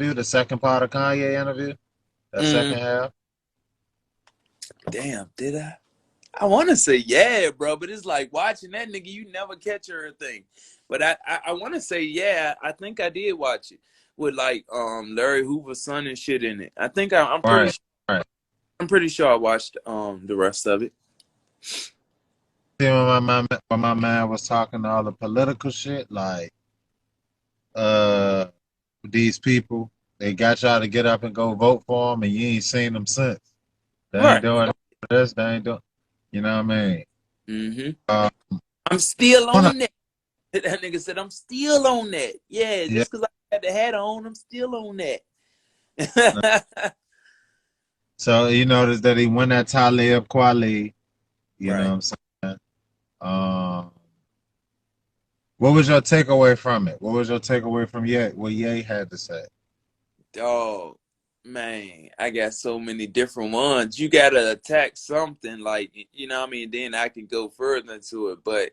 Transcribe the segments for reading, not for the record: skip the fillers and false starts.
the second part of Kanye interview, that Mm, second half. damn, did I? I want to say yeah, bro, but it's like watching that nigga, you never catch everything. But I want to say yeah, I think I did watch it with like Larry Hoover's son and shit in it. I think Right, right. I'm pretty sure I watched the rest of it. See, when my man was talking all the political shit, like uh these people, they got y'all to get up and go vote for them, and you ain't seen them since. They ain't Right. doing this. They ain't doing. You know what I mean? Mm-hmm. Uh, I'm still wanna- on that. That nigga said I'm still on that. Yeah, yeah. just because I had the hat on, I'm still on that. So you notice that he went at Talib Kweli. You know Right. what I'm saying? Um, what was your takeaway from it? What was your takeaway from Ye? What Ye had to say? Oh man, I got so many different ones. You gotta attack something like you know what I mean, then I can go further into it. But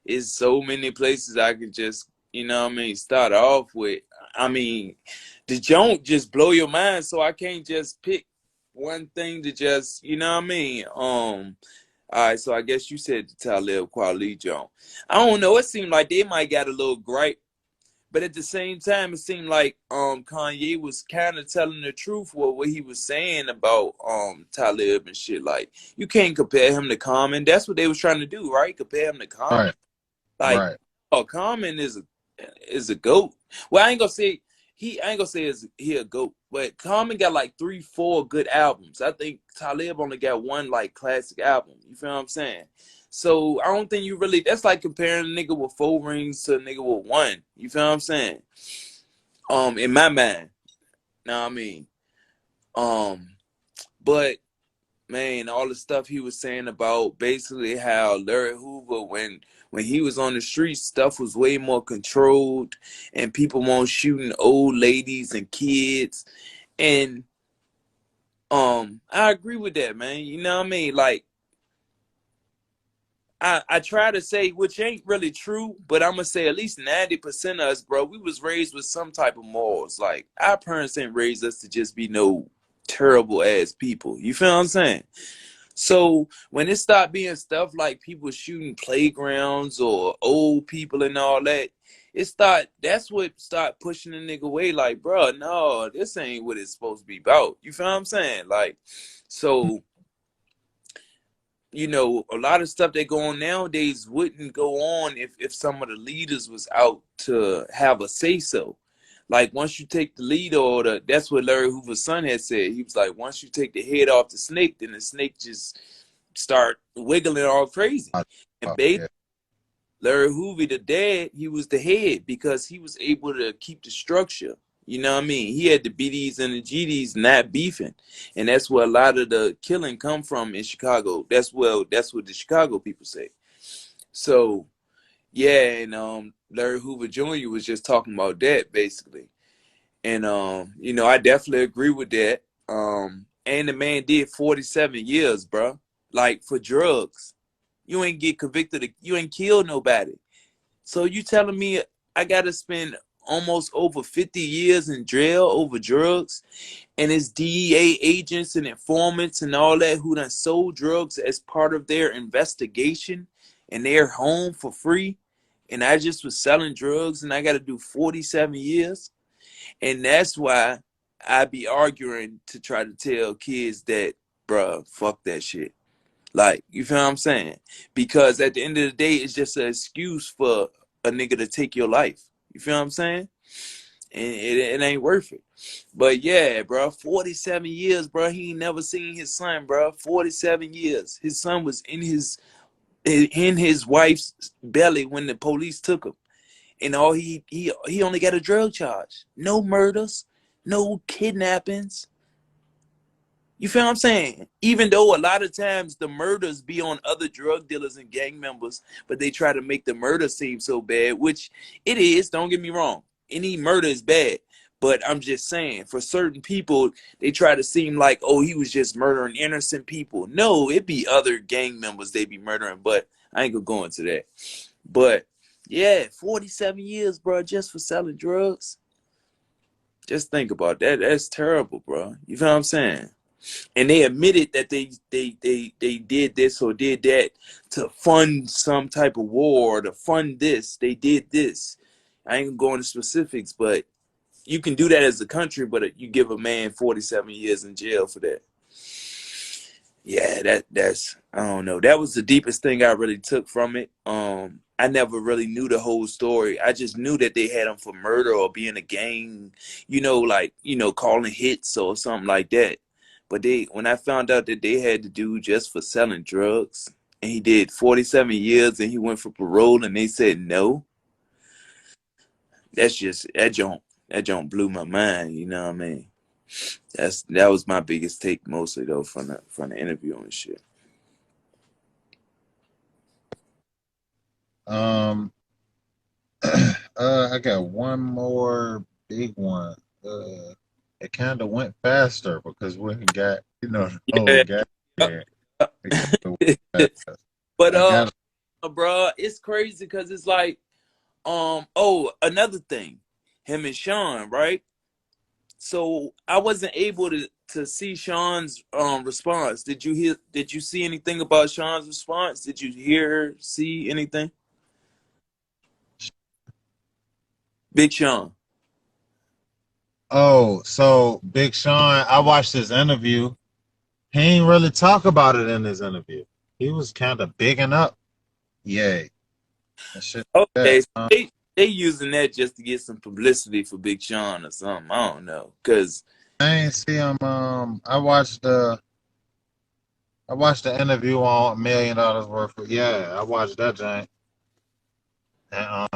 it's so many places I can just, you know what I mean, start off with. I mean, the joint just blow your mind, so I can't just pick one thing to just, you know what I mean? All right, so I guess you said the Talib Kweli joint. I don't know, it seemed like they might got a little gripe, but at the same time, it seemed like Kanye was kind of telling the truth with what he was saying about Talib and shit. Like you can't compare him to Common. That's what they was trying to do, right? Compare him to Right, Common. Like, right. oh, Common is a goat. Well, I ain't gonna say I ain't gonna say he a goat, but Common got like 3, 4 good albums. I think Talib only got one like classic album. You feel what I'm saying? So I don't think you really. That's like comparing a nigga with 4 rings to a nigga with one. You feel what I'm saying? In my mind, know what I mean? Um, but man, all the stuff he was saying about basically how Larry Hoover, when he was on the streets, stuff was way more controlled, and people weren't shooting old ladies and kids. And I agree with that, man. You know what I mean? Like I try to say, which ain't really true, but I'm gonna say at least 90% of us, bro, we was raised with some type of morals. Like our parents didn't raise us to just be no terrible ass people. You feel what I'm saying? So when it stopped being stuff like people shooting playgrounds or old people and all that, that's what start pushing the nigga away. Like, bro, no, this ain't what it's supposed to be about. You feel what I'm saying? Like, so a lot of stuff that go on nowadays wouldn't go on if some of the leaders was out to have a say so. Like once you take the lead order, that's what Larry Hoover's son had said. He was like, once you take the head off the snake, then the snake just start wiggling all crazy. And basically, Yeah. Larry Hoover, the dad, he was the head because he was able to keep the structure. You know what I mean? He had the BDs and the GDs not beefing, and that's where a lot of the killing come from in Chicago. That's what the Chicago people say. So yeah, and Larry Hoover Jr. was just talking about that basically, and I definitely agree with that. And the man did 47 years, bro, like for drugs. You ain't get convicted. You ain't killed nobody. So you telling me I got to spend almost over 50 years in jail over drugs, and it's DEA agents and informants and all that who done sold drugs as part of their investigation, and they're home for free, and I just was selling drugs and I got to do 47 years, and that's why I be arguing to try to tell kids that, bruh, fuck that shit. Like, you feel what I'm saying? Because at the end of the day, it's just an excuse for a nigga to take your life. You feel what I'm saying? And it ain't worth it. But yeah, bro, 47 years, bro. He ain't never seen his son, bro. 47 years. His son was in his wife's belly when the police took him. And all he only got a drug charge. No murders, no kidnappings. You feel what I'm saying? Even though a lot of times the murders be on other drug dealers and gang members, but they try to make the murder seem so bad, which it is, don't get me wrong. Any murder is bad. But I'm just saying, for certain people, they try to seem like, oh, he was just murdering innocent people. No, it be other gang members they be murdering, but I ain't gonna go into that. But yeah, 47 years, bro, just for selling drugs. Just think about that. That's terrible, bro. You feel what I'm saying? And they admitted that they did this or did that to fund some type of war, or to fund this. They did this. I ain't gonna go into specifics, but you can do that as a country, but you give a man 47 years in jail for that. Yeah, that's I don't know. That was the deepest thing I really took from it. I never really knew the whole story. I just knew that they had him for murder or being a gang, like calling hits or something like that. But when I found out that they had the dude just for selling drugs, and he did 47 years, and he went for parole, and they said no. That's just that don't blew my mind. You know what I mean? That was my biggest take, mostly though, from the interview and shit. Um, I got one more big one. It kind of went faster because we got the whole Yeah. gas there. It kinda went fast. But I got bro, it's crazy because it's like, another thing, him and Sean, right? So I wasn't able to see Sean's response. Did you see anything about Sean's response? Did you see anything? Big Sean. so Big Sean. I watched his interview. He ain't really talk about it in his interview. He was kind of bigging up. Yay. And shit like Okay, that. so they using that just to get some publicity for Big Sean or something. I don't know, cause I ain't see him. I watched the interview on $1 Million Worth of. Yeah, I watched that giant. And I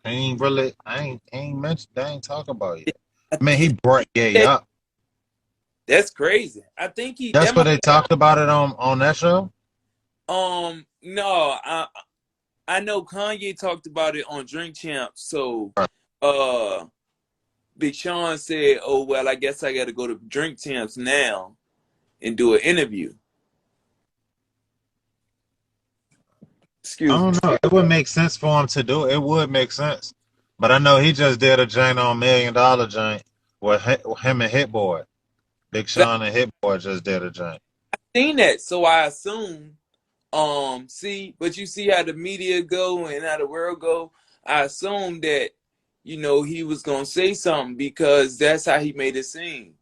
ain't really. I ain't mentioned. They ain't talk about it yet. I I mean, he think brought Yay that, up. that's crazy. I think That's what they talked about it on that show. no, I know Kanye talked about it on Drink Champs. So Right. uh Big Sean said, "Oh well, I guess I got to go to Drink Champs now and do an interview." I Excuse me. don't know. It would make sense for him to do it. It would make sense. But I know he just did a joint on $1 Million joint with him and Hit Boy. Big Sean and Hit Boy just did a joint. Seen that, so I assume. But you see how the media go and how the world go. I assume that he was gonna say something because that's how he made it seem.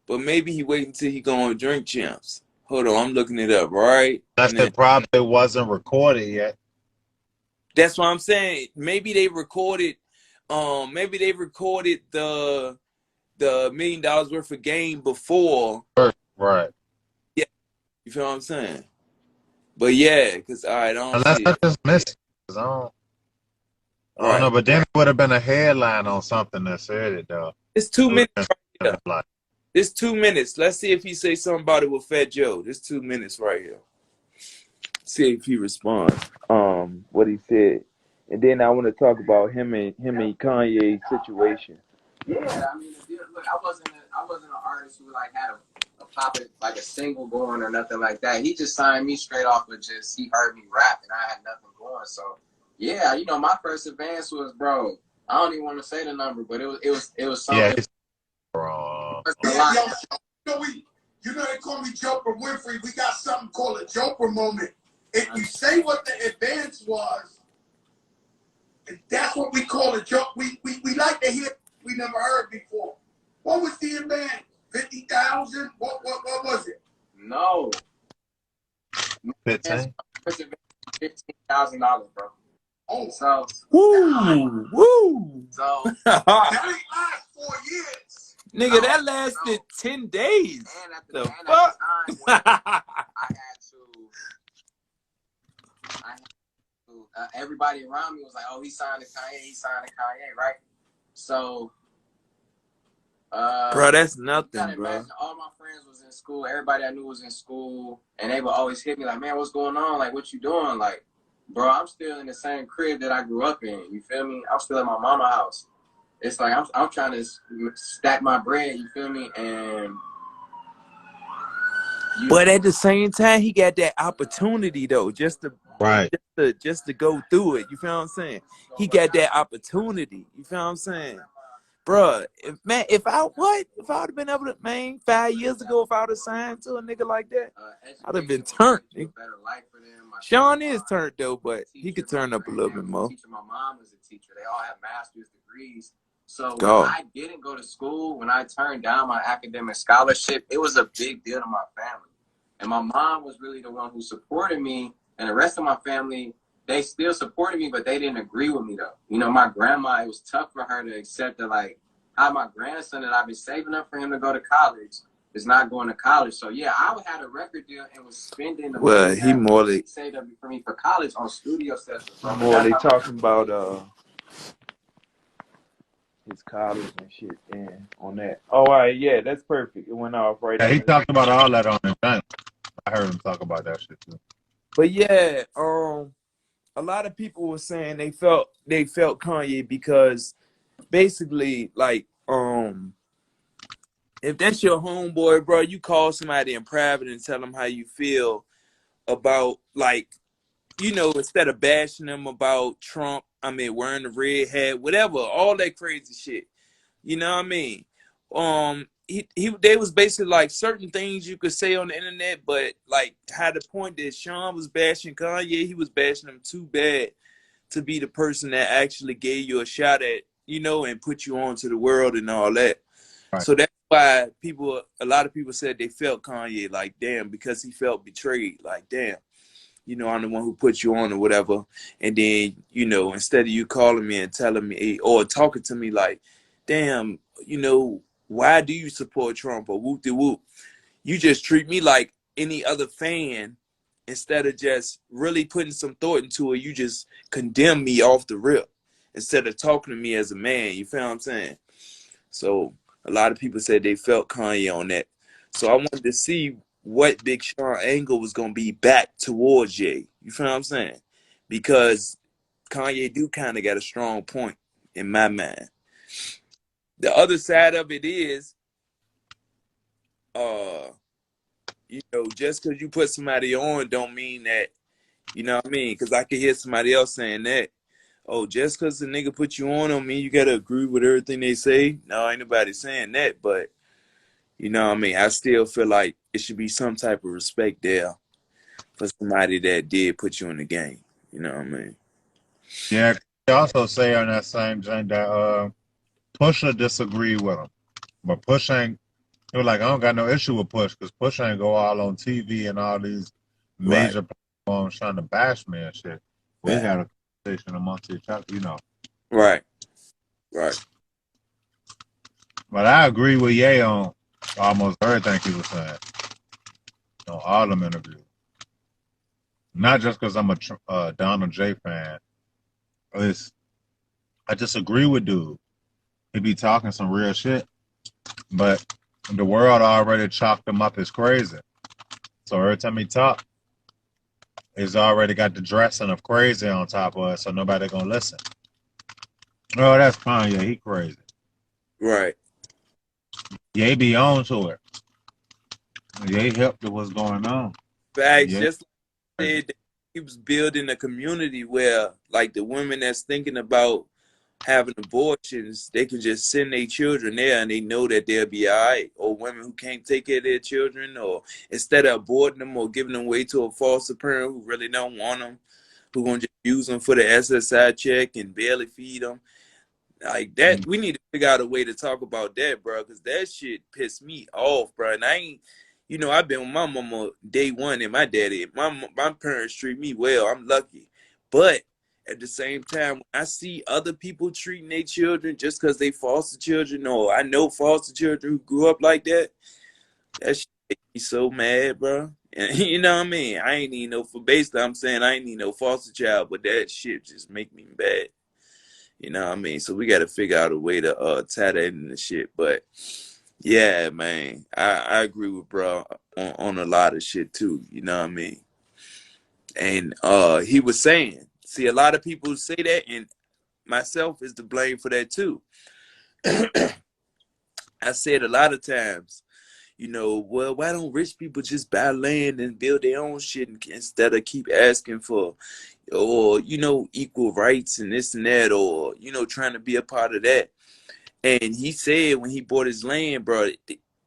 But maybe he waited until he go on Drink Champs. Hold on, I'm looking it up right That's now. it. Probably wasn't recorded yet. That's what I'm saying. Maybe they recorded. Maybe they recorded the $1 million worth of game before. Right. Yeah, you feel what I'm saying? But yeah, because all right, I don't Unless see I it. just missed it. 'Cause I don't Right. know, but then it would have been a headline on something that said it though. It's 2 minutes It right would've here. been like, It's 2 minutes. Let's see if he say something about it with Fat Joe. There's 2 minutes right here. See if he responds. What he said, and then I want to talk about him and Kanye situation. Yeah, I mean, look, I wasn't an artist who like had a pop it like a single going or nothing like that. He just signed me straight off of just he heard me rap and I had nothing going. So yeah, my first advance was, bro. I don't even want to say the number, but it was something. yeah, It it's wrong. was a lot. They call me Joker Winfrey. We got something called a Joker moment. If you say what the advance was, that's what we call a joke. We like to hear we never heard before. What was the advance? 50,000? What was it? No. $15. $15,000, bro. Oh, So Woo! so that ain't last 4 years. Nigga, that lasted 10 days. and at The the fuck? time when I had to everybody around me was like, oh, he signed to Kanye, right? So Bro, that's you nothing, gotta bro. imagine all my friends was in school, everybody I knew was in school, and they would always hit me like, man, what's going on? Like, what you doing? Like, bro, I'm still in the same crib that I grew up in. You feel me? I'm still at my mama's house. It's like I'm trying to stack my bread. You feel me? And But at the same time, he got that opportunity though, Right. just to go through it. You feel what I'm saying? He got that opportunity. You feel what I'm saying? Bruh, if I would have been able to, man, 5 years ago, if I would have signed to a nigga like that, I'd have been turned. Sean is turned though, but he could turn up a little bit more. My mom was a teacher. They all have master's degrees. So when God. I didn't go to school, when I turned down my academic scholarship, it was a big deal to my family. And my mom was really the one who supported me, and the rest of my family, they still supported me, but they didn't agree with me though. You know, my grandma, it was tough for her to accept that, like, how my grandson that I've been saving up for him to go to college is not going to college. So yeah, I had a record deal and was spending the money He more that saved up for me for college on studio sessions. More they talking about his college and shit and on that. Oh, all right, yeah, that's perfect. It went off right. Yeah, he talked about all that on the thing. I heard him talk about that shit too. But yeah, a lot of people were saying they felt Kanye because basically, like, if that's your homeboy, bro, you call somebody in private and tell them how you feel about, like, you know, instead of bashing them about Trump, I mean, wearing the red hat, whatever, all that crazy shit. You know what I mean? They was basically like certain things you could say on the internet, but like how the point that Sean was bashing Kanye, he was bashing him too bad to be the person that actually gave you a shot at, you know, and put you on to the world and all that. Right. So that's why a lot of people said they felt Kanye like, damn, because he felt betrayed. Like, damn, you know, I'm the one who put you on or whatever. And then, you know, instead of you calling me and telling me or talking to me like, damn, you know, why do you support Trump or whoop de whoop? You just treat me like any other fan instead of just really putting some thought into it. You just condemn me off the rip instead of talking to me as a man. You feel what I'm saying? So a lot of people said they felt Kanye on that. So I wanted to see what Big Sean angle was going to be back towards Ye. You feel what I'm saying? Because Kanye do kind of got a strong point in my mind. The other side of it is, you know, just because you put somebody on don't mean that, you know what I mean? Because I could hear somebody else saying that, oh, just because the nigga put you on don't mean you got to agree with everything they say. No, ain't nobody saying that, but you know what I mean? I still feel like it should be some type of respect there for somebody that did put you in the game. You know what I mean? Yeah, he also say on that same thing that Pusha disagreed with him, but Push ain't. He was like, I don't got no issue with Push because Push ain't go all on TV and all these major platforms trying to bash me and shit. We had a conversation amongst each other, you know. Right. But I agree with Ye on almost everything he was saying on all them interviews. Not just because I'm a Donald J fan. I just agree with dude. He be talking some real shit, but the world already chalked him up as crazy. So every time he talk, he's already got the dressing of crazy on top of it, so nobody gonna listen. Oh, that's fine. Yeah, he crazy. Right. Ye be on to it. Ye hip to what's going on. Facts. Just like he said, he was building a community where, like, the women that's thinking about having abortions, they can just send their children there and they know that they'll be all right. Or women who can't take care of their children, or instead of aborting them or giving them away to a foster parent who really don't want them, who gonna just use them for the SSI check and barely feed them. Like that, we need to figure out a way to talk about that, bro, because that shit pissed me off, bro. And I ain't, you know, I've been with my mama day one and my daddy. My parents treat me well. I'm lucky. But at the same time, when I see other people treating their children just because they foster children, or I know foster children who grew up like that, that shit makes me so mad, bro. And you know what I mean? I ain't need no, for basically I'm saying I ain't need no foster child, but that shit just make me bad. You know what I mean? So we got to figure out a way to tie that in the shit. But yeah, man, I agree with bro on a lot of shit too. You know what I mean? And he was saying, see, a lot of people say that, and myself is to blame for that too. I said a lot of times, you know, well, why don't rich people just buy land and build their own shit instead of keep asking for, or, you know, equal rights and this and that, or, you know, trying to be a part of that. And he said when he bought his land, bro,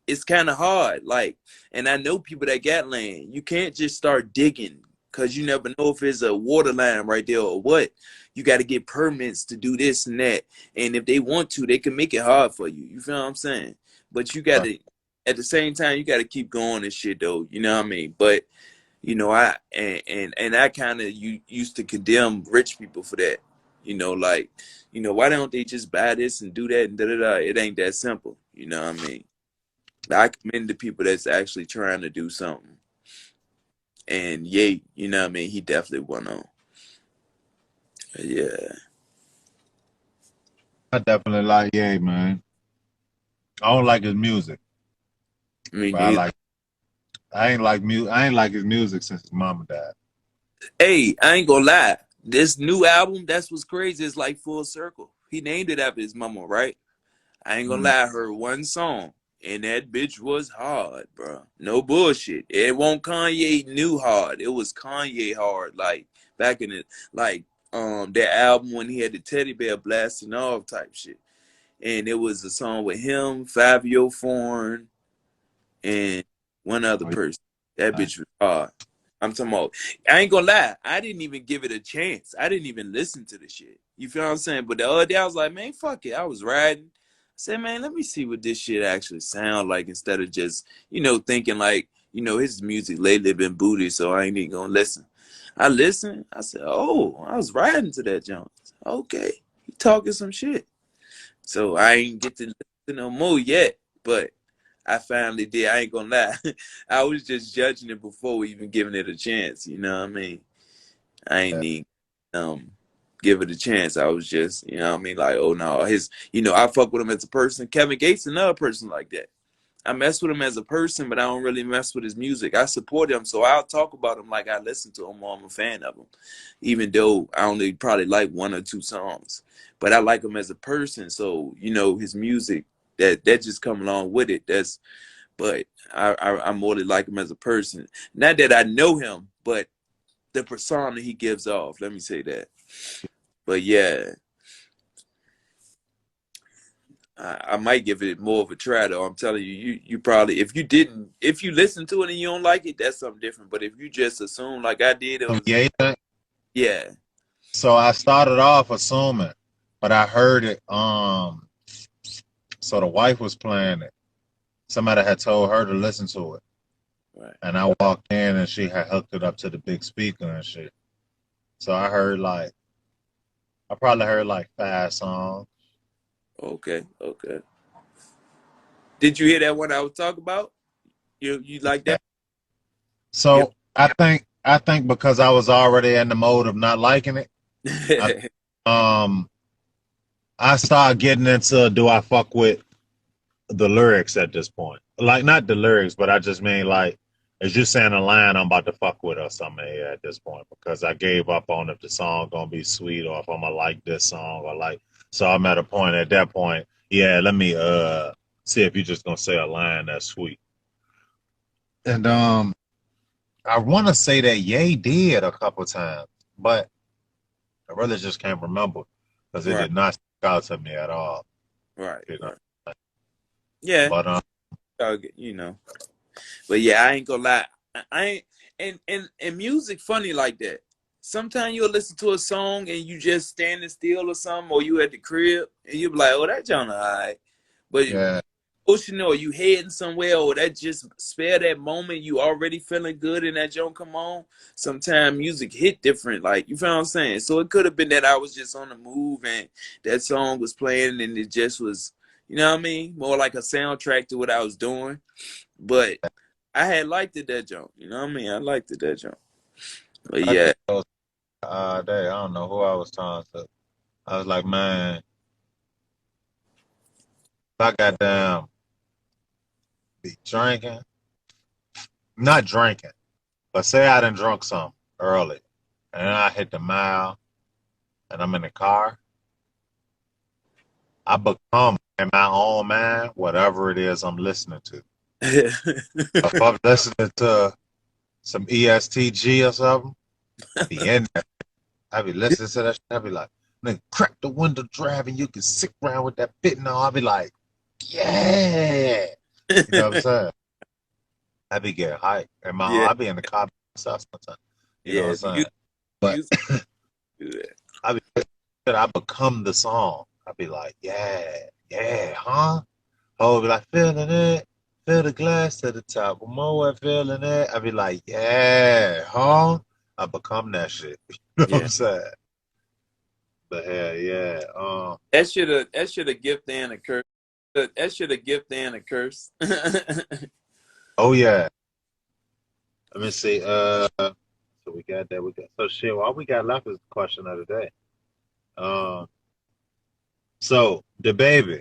it's kind of hard. Like, and I know people that got land. You can't just start digging because you never know if it's a water line right there or what. You got to get permits to do this and that. And if they want to, they can make it hard for you. You feel what I'm saying? But you got to, at the same time, you got to keep going and shit, though. You know what I mean? But you know, and I kind of used to condemn rich people for that. You know, like, you know, why don't they just buy this and do that and da da da? It ain't that simple. You know what I mean? I commend the people that's actually trying to do something. And Ye, you know what I mean? He definitely went on. Yeah. I definitely like Ye, man. I don't like his music, I mean, but I ain't like his music since his mama died. hey, I ain't gonna lie. This new album, that's what's crazy. It's like full circle. He named it after his mama, right? I ain't gonna lie, I heard one song, and that bitch was hard, bro. No bullshit. It won't Kanye new hard. It was Kanye hard, like back in it, like that album when he had the teddy bear blasting off type shit. And it was a song with him, Fabio Foreign, and one other Oh, person. That yeah. bitch was hard. I'm talking about, I ain't gonna lie, I didn't even give it a chance. I didn't even listen to the shit. You feel what I'm saying? But the other day I was like, man, fuck it. I was riding. I said, man, let me see what this shit actually sound like instead of just, you know, thinking like, you know, his music lately been booty, so I ain't even gonna listen. I listened. I said, oh, I was riding to that junk. Okay, he talking some shit. So I ain't get to listen no more yet, but I finally did. I ain't gonna lie. I was just judging it before even giving it a chance. You know what I mean? I ain't need give it a chance. I was just, you know what I mean? Like, oh no, you know, I fuck with him as a person. Kevin Gates, another person like that. I mess with him as a person, but I don't really mess with his music. I support him, so I'll talk about him like I listen to him or I'm a fan of him, even though I only probably like one or two songs. But I like him as a person, so you know his music that just come along with it. But I more like him as a person. Not that I know him, but the persona he gives off. Let me say that. But yeah, I might give it more of a try though. I'm telling you, you probably if you listen to it and you don't like it, that's something different. But if you just assume like I did, it Some was Ye thing. yeah. So I started off assuming, but I heard it. So the wife was playing it. Somebody had told her to listen to it, Right. and I walked in and she had hooked it up to the big speaker and shit. So I probably heard like 5 songs. Okay. Okay. Did you hear that one I was talking about? You like that? Yeah. So I think because I was already in the mode of not liking it, I um I started getting into do I fuck with the lyrics at this point. Like not the lyrics, but I just mean like as you saying a line I'm about to fuck with or something here at this point because I gave up on if the song gonna be sweet or if I'm gonna like this song or like so I'm at a point at that point, yeah, let me see if you're just gonna say a line that's sweet. And I wanna say that Ye did a couple times, but I really just can't remember because it Right. did not stick out to me at all. Right. You know. Right. Yeah. But You know. But yeah, I ain't gonna lie. I ain't and music funny like that. Sometimes you'll listen to a song and you just standing still or something, or you at the crib and you be like, "Oh, that John alright," but yeah, ocean or you heading somewhere or that just spare that moment you already feeling good and that joint come on. Sometimes music hit different, like you feel what I'm saying. So it could have been that I was just on the move and that song was playing and it just was, you know what I mean, more like a soundtrack to what I was doing. But I had liked it that jump. You know what I mean? I liked it that jump. But I yeah. think those day. I don't know who I was talking to. I was like, man, if I got down be drinking, not drinking, but say I done drunk some early, and then I hit the mile, and I'm in the car, I become in my own mind whatever it is I'm listening to. If I'm listening to some ESTG or something, I be in there. I be listening to that shit. I be like, Then crack the window drive and you can sit around with that bit now. I'll be like, yeah. You know what I'm saying? I be getting hyped. And Yeah, I be in the car myself sometimes. You know what yeah. I'm If you saying? But use do that. I become the song. I be like, yeah, yeah, huh? Oh, be like, feeling it. Fill the glass to the top. One more feeling it. I be like, yeah, huh? I become that shit. You know what Yeah. I'm saying? But hell yeah. That should have gift and a curse. That should have gift and a curse. Oh yeah. Let me see. So we got that. We got so shit. All we got left is the question of the day. Um, so the baby.